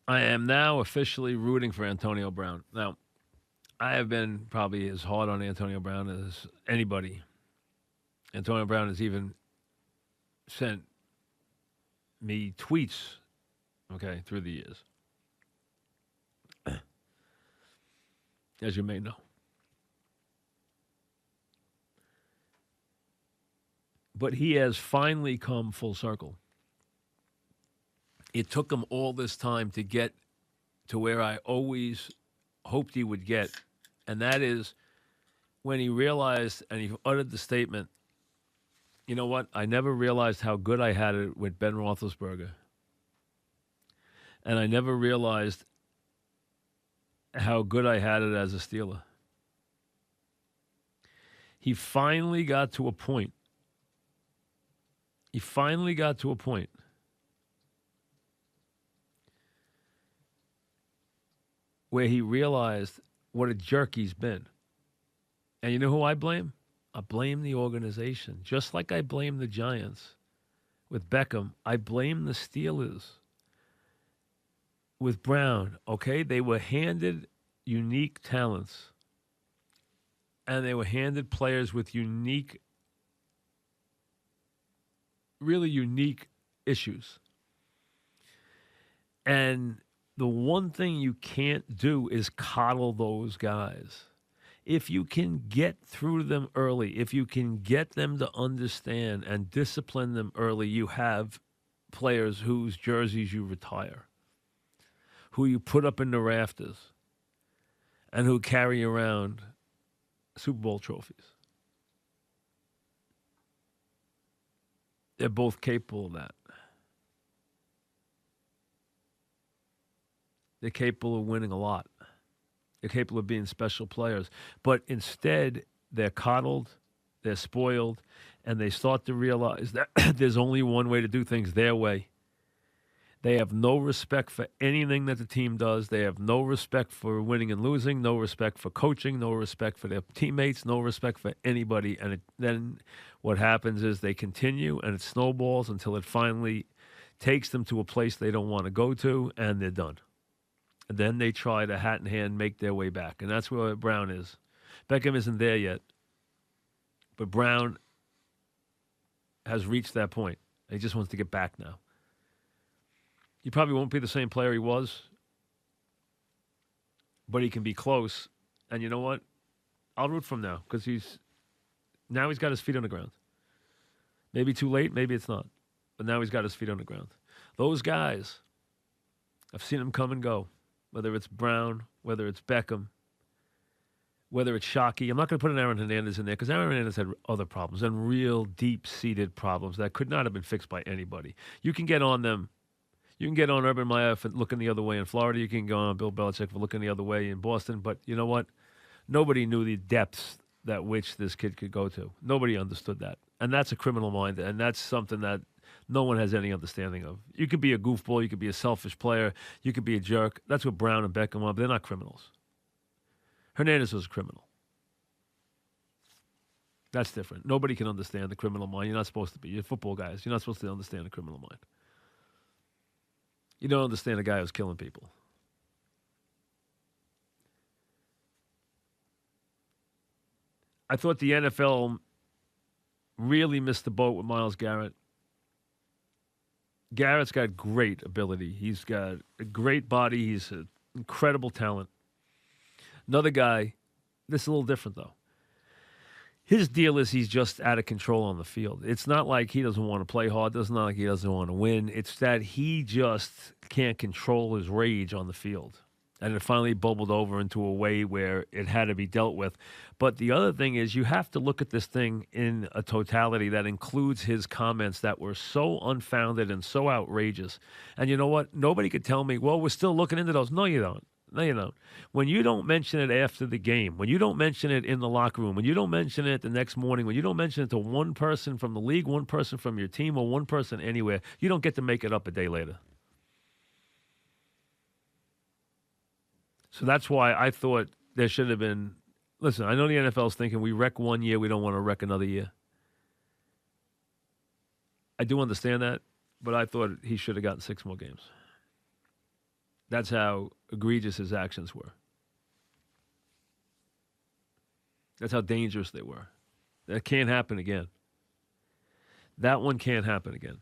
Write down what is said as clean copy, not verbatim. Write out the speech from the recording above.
I am now officially rooting for Antonio Brown. Now, I have been probably as hard on Antonio Brown as anybody. Antonio Brown has even sent me tweets, okay, through the years, as you may know. But he has finally come full circle. It took him all this time to get to where I always hoped he would get, and that is when he realized and he uttered the statement, you know what? I never realized how good I had it with Ben Roethlisberger, and I never realized how good I had it as a Steeler. He finally got to a point. He finally got to a point where he realized what a jerk he's been. And you know who I blame? I blame the organization. Just like I blame the Giants with Beckham, I blame the Steelers with Brown. Okay? They were handed unique talents, and they were handed players with unique, really unique issues. And the one thing you can't do is coddle those guys. If you can get through them early, if you can get them to understand and discipline them early, you have players whose jerseys you retire, who you put up in the rafters, and who carry around Super Bowl trophies. They're both capable of that. They're capable of winning a lot. They're capable of being special players. But instead, they're coddled, they're spoiled, and they start to realize that there's only one way to do things their way. They have no respect for anything that the team does. They have no respect for winning and losing, no respect for coaching, no respect for their teammates, no respect for anybody. And then what happens is they continue, and it snowballs until it finally takes them to a place they don't want to go to, and they're done. And then they try to hat in hand make their way back. And that's where Brown is. Beckham isn't there yet. But Brown has reached that point. He just wants to get back now. He probably won't be the same player he was, but he can be close. And you know what? I'll root for him now because he's got his feet on the ground. Maybe too late, maybe it's not. But now he's got his feet on the ground. Those guys, I've seen them come and go. Whether it's Brown, whether it's Beckham, whether it's Shockey. I'm not going to put an Aaron Hernandez in there because Aaron Hernandez had other problems and real deep-seated problems that could not have been fixed by anybody. You can get on them. You can get on Urban Meyer for looking the other way in Florida. You can go on Bill Belichick for looking the other way in Boston. But you know what? Nobody knew the depths that which this kid could go to. Nobody understood that. And that's a criminal mind, and that's something that no one has any understanding of. You could be a goofball. You could be a selfish player. You could be a jerk. That's what Brown and Beckham are. But they're not criminals. Hernandez was a criminal. That's different. Nobody can understand the criminal mind. You're not supposed to be. You're football guys. You're not supposed to understand the criminal mind. You don't understand a guy who's killing people. I thought the NFL really missed the boat with Myles Garrett. Garrett's got great ability. He's got a great body. He's an incredible talent. Another guy, this is a little different, though. His deal is he's just out of control on the field. It's not like he doesn't want to play hard. It's not like he doesn't want to win. It's that he just can't control his rage on the field. And it finally bubbled over into a way where it had to be dealt with. But the other thing is you have to look at this thing in a totality that includes his comments that were so unfounded and so outrageous. And you know what? Nobody could tell me, well, we're still looking into those. No, you don't. No, you don't. When you don't mention it after the game, when you don't mention it in the locker room, when you don't mention it the next morning, when you don't mention it to one person from the league, one person from your team, or one person anywhere, you don't get to make it up a day later. So that's why I thought there should have been. Listen, I know the NFL's thinking we wreck one year, we don't want to wreck another year. I do understand that, but I thought he should have gotten 6 more games. That's how egregious his actions were. That's how dangerous they were. That can't happen again. That one can't happen again.